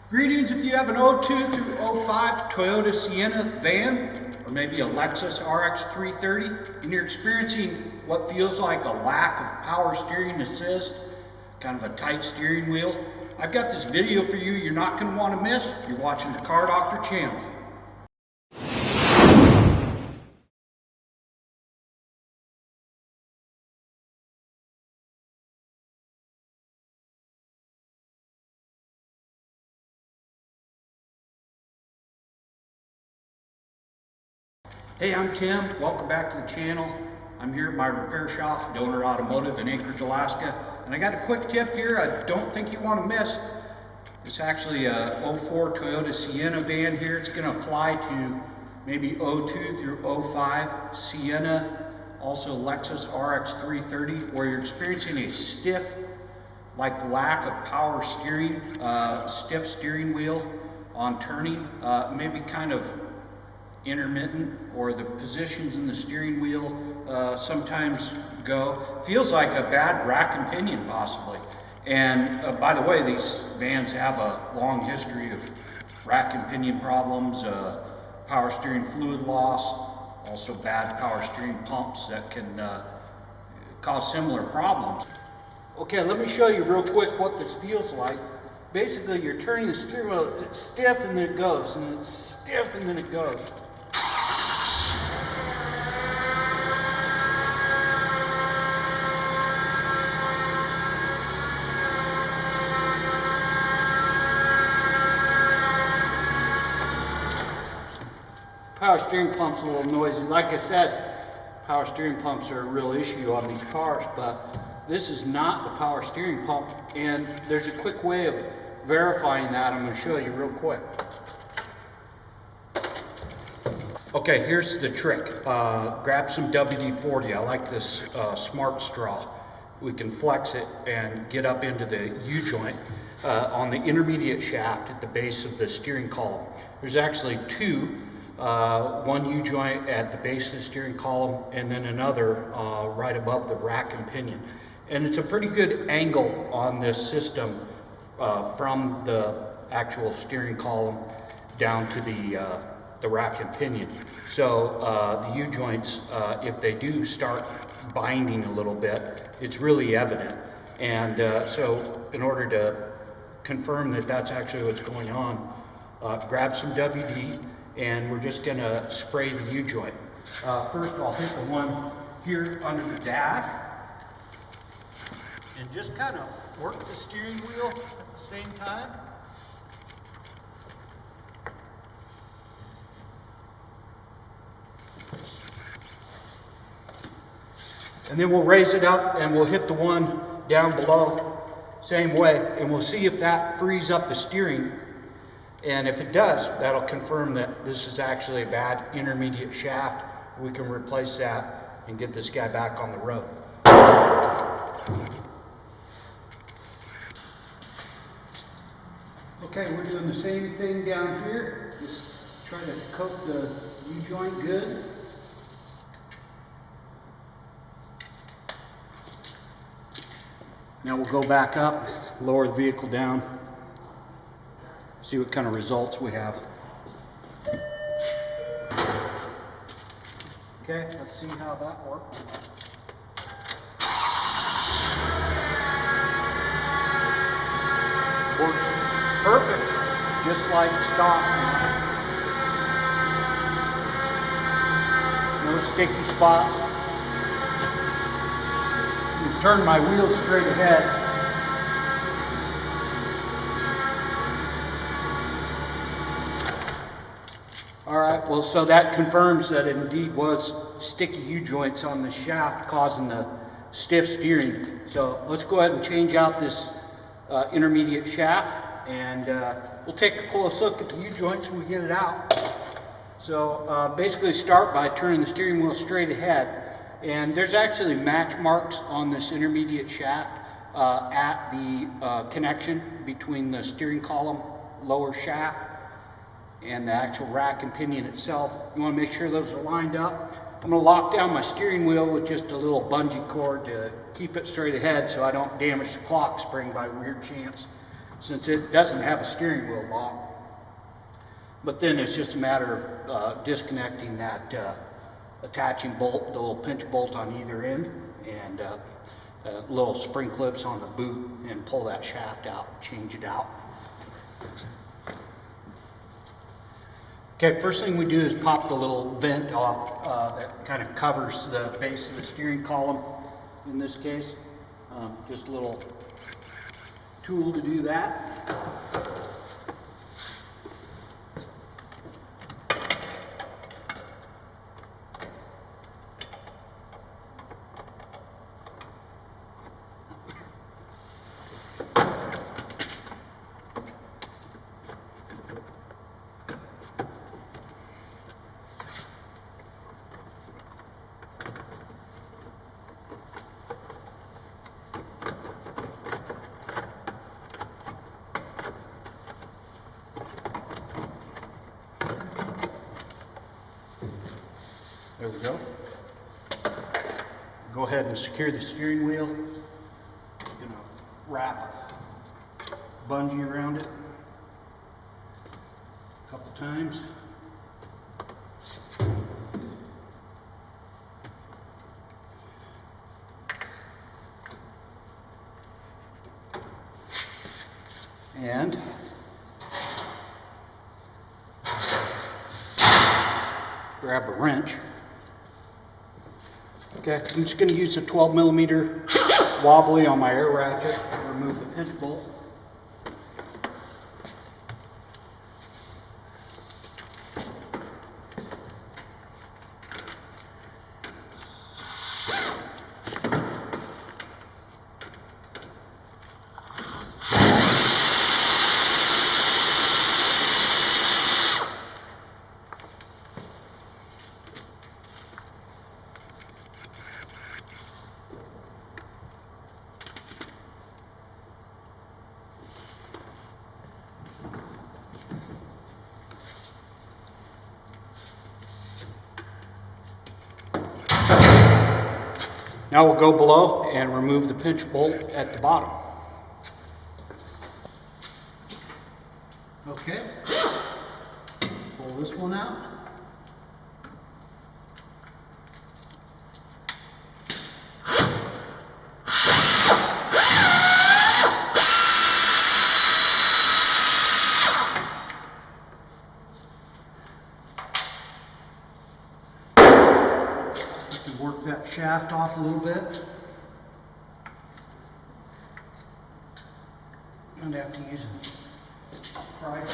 Greetings. If you have an 02 through 05 Toyota Sienna van, or maybe a Lexus RX 330, and you're experiencing what feels like a lack of power steering assist, kind of a tight steering wheel, I've got this video for you you're not going to want to miss. You're watching the Car Doctor channel. Hey, I'm Tim. Welcome back to the channel. I'm here at my repair shop, Donor Automotive in Anchorage, Alaska. And I got a quick tip here I don't think you want to miss. It's actually a 04 Toyota Sienna van here. It's going to apply to maybe 02 through 05 Sienna, also Lexus RX 330, where you're experiencing a stiff, like lack of power steering, stiff steering wheel on turning, maybe kind of intermittent, or the positions in the steering wheel sometimes go. Feels like a bad rack and pinion possibly. And by the way, these vans have a long history of rack and pinion problems, power steering fluid loss, also bad power steering pumps that can cause similar problems. Okay, let me show you real quick what this feels like. Basically, you're turning the steering wheel, it's stiff and then it goes, and it's stiff and then it goes. Power steering pump's a little noisy. Like I said, power steering pumps are a real issue on these cars, but this is not the power steering pump, and there's a quick way of verifying that I'm going to show you real quick. Okay, here's the trick. Grab some WD-40. I like this smart straw. We can flex it and get up into the U-joint on the intermediate shaft at the base of the steering column. There's actually two. One U-joint at the base of the steering column, and then another right above the rack and pinion. And it's a pretty good angle on this system from the actual steering column down to the rack and pinion. So the U-joints, if they do start binding a little bit, it's really evident. And so in order to confirm that that's actually what's going on, grab some WD, and we're just gonna spray the U-joint. First I'll hit the one here under the dash, and just kind of work the steering wheel at the same time. And then we'll raise it up and we'll hit the one down below, same way, and we'll see if that frees up the steering. And if it does, that'll confirm that this is actually a bad intermediate shaft. We can replace that and get this guy back on the road. Okay, we're doing the same thing down here. Just try to coat the U-joint good. Now we'll go back up, lower the vehicle down, see what kind of results we have. Okay, let's see how that works. Works perfect, just like stock. No sticky spots. Turn my wheels straight ahead. All right, well, so that confirms that it indeed was sticky U-joints on the shaft causing the stiff steering. So let's go ahead and change out this intermediate shaft, and we'll take a close look at the U-joints when we get it out. So basically start by turning the steering wheel straight ahead. And there's actually match marks on this intermediate shaft at the connection between the steering column lower shaft and the actual rack and pinion itself. You want to make sure those are lined up. I'm going to lock down my steering wheel with just a little bungee cord to keep it straight ahead so I don't damage the clock spring by weird chance. since it doesn't have a steering wheel lock. But then it's just a matter of disconnecting that attaching bolt, the little pinch bolt on either end, and little spring clips on the boot, and pull that shaft out, change it out. Okay, first thing we do is pop the little vent off that kind of covers the base of the steering column in this case. Just a little tool to do that. There we go. Go ahead and secure the steering wheel. Just going to wrap a bungee around it a couple times. And grab a wrench. Okay, I'm just going to use a 12mm wobbly on my air ratchet to remove the pinch bolt. Now we'll go below and remove the pinch bolt at the bottom. Okay, pull this one out. Work that shaft off a little bit. I'm going to have to use a pry bar.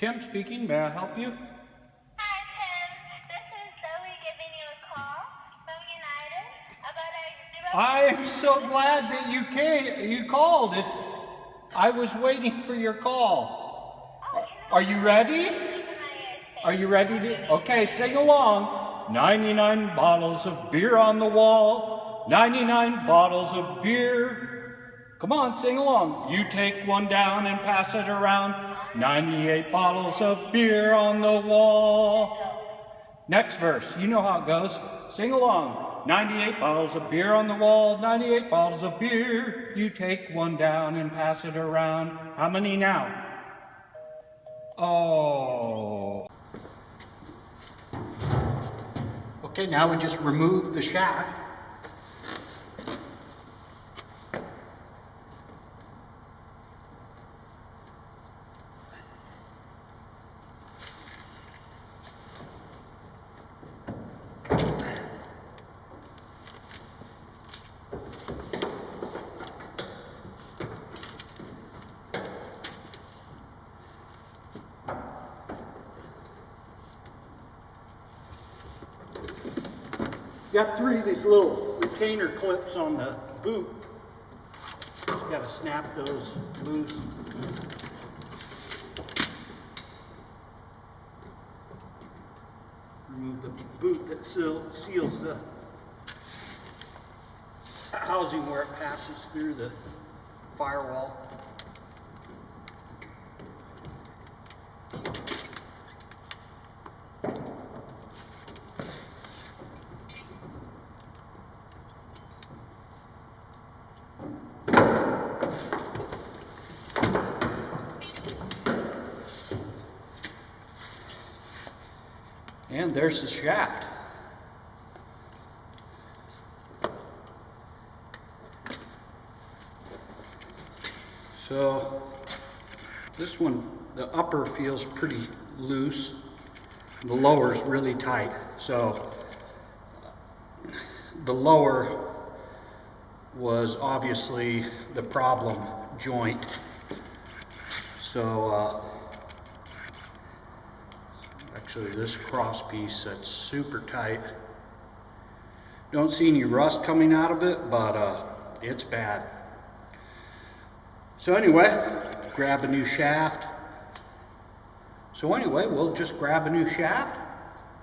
Tim speaking, may I help you? Hi, Tim. This is Zoe giving you a call from United about I am so glad that you called. I was waiting for your call. Are you ready? Are you ready to? Okay, sing along. 99 bottles of beer on the wall. 99 bottles of beer. Come on, sing along. You take one down and pass it around. 98 bottles of beer on the wall. Next verse, you know how it goes. Sing along. 98 bottles of beer on the wall. 98 bottles of beer. You take one down and pass it around. How many now? Oh. Okay, now we just remove the shaft. Got 3 of these little retainer clips on the boot. Just got to snap those loose. Remove the boot that seals the housing where it passes through the firewall. And there's the shaft. So this one, the upper feels pretty loose. The lower is really tight. So the lower was obviously the problem joint. So actually this cross piece that's super tight. Don't see any rust coming out of it, but it's bad. So anyway, grab a new shaft. So anyway, we'll just grab a new shaft,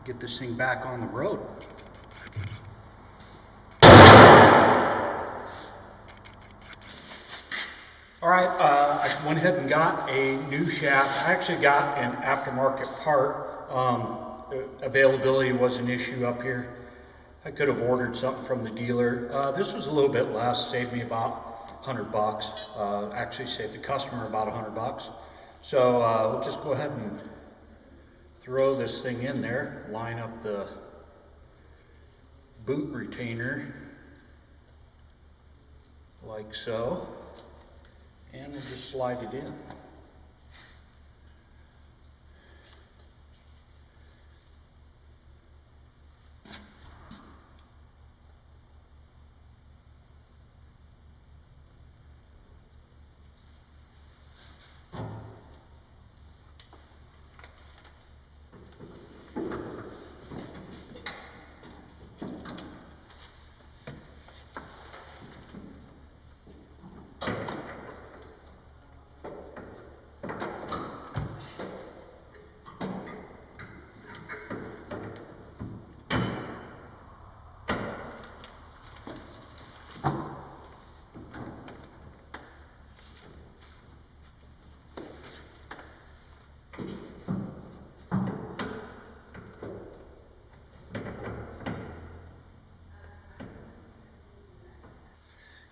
get this thing back on the road. All right, I went ahead and got a new shaft. I actually got an aftermarket part. Availability was an issue up here. I could have ordered something from the dealer. This was a little bit less, saved me about $100. Actually saved the customer about $100. So we'll just go ahead and throw this thing in there, line up the boot retainer like so, and we'll just slide it in.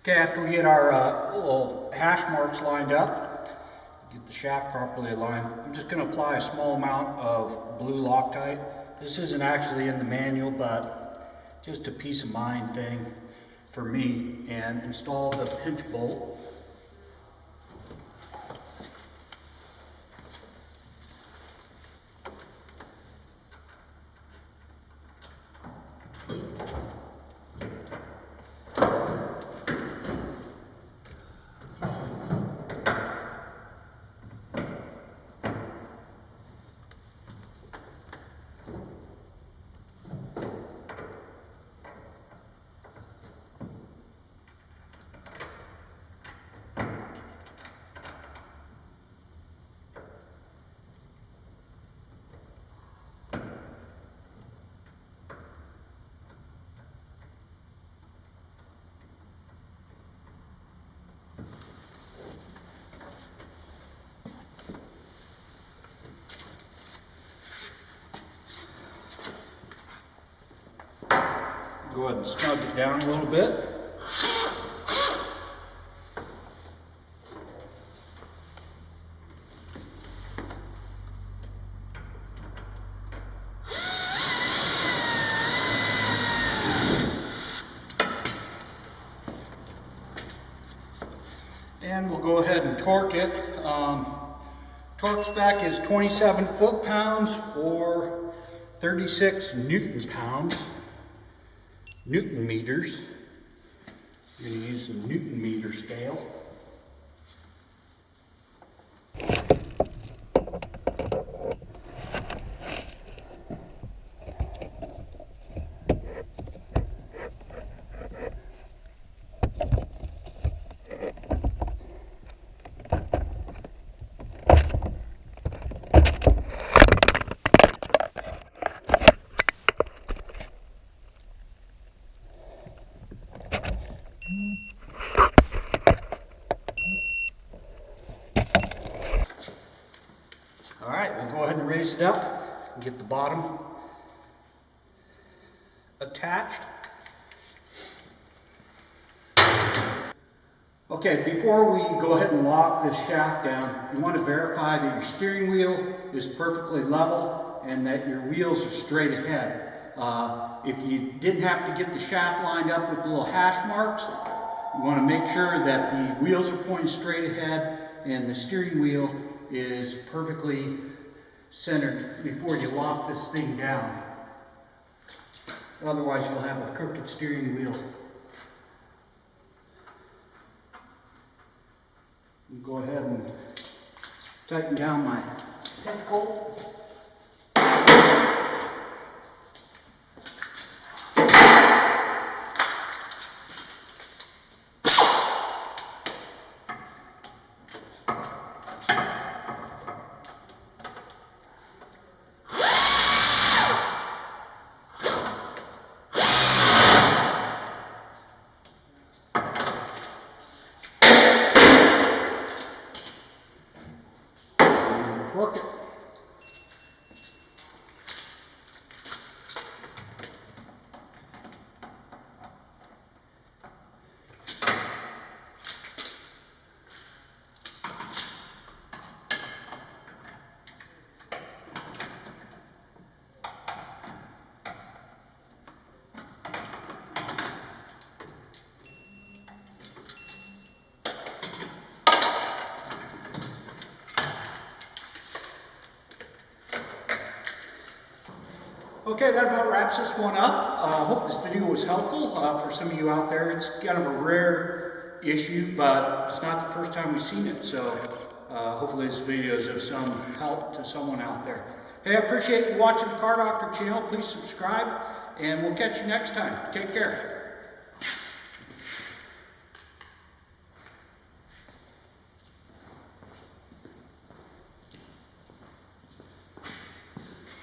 Okay, after we get our little hash marks lined up, get the shaft properly aligned, I'm just going to apply a small amount of blue Loctite. This isn't actually in the manual, but just a peace of mind thing for me, and install the pinch bolt. go ahead and snug it down a little bit. And we'll go ahead and torque it. Torque spec is 27 foot-pounds or 36 Newton meters. You're going to use the Newton meter scale. All right, we'll go ahead and raise it up and get the bottom attached. Okay, before we go ahead and lock this shaft down, you want to verify that your steering wheel is perfectly level and that your wheels are straight ahead. If you didn't have to get the shaft lined up with the little hash marks, you want to make sure that the wheels are pointing straight ahead and the steering wheel is perfectly centered before you lock this thing down. Otherwise you'll have a crooked steering wheel. Go ahead and tighten down my pinch bolt. Torque it. Okay, that about wraps this one up. I hope this video was helpful for some of you out there. It's kind of a rare issue, but it's not the first time we've seen it, so hopefully this video is of some help to someone out there. Hey, I appreciate you watching the Car Doctor channel. Please subscribe, and we'll catch you next time. Take care.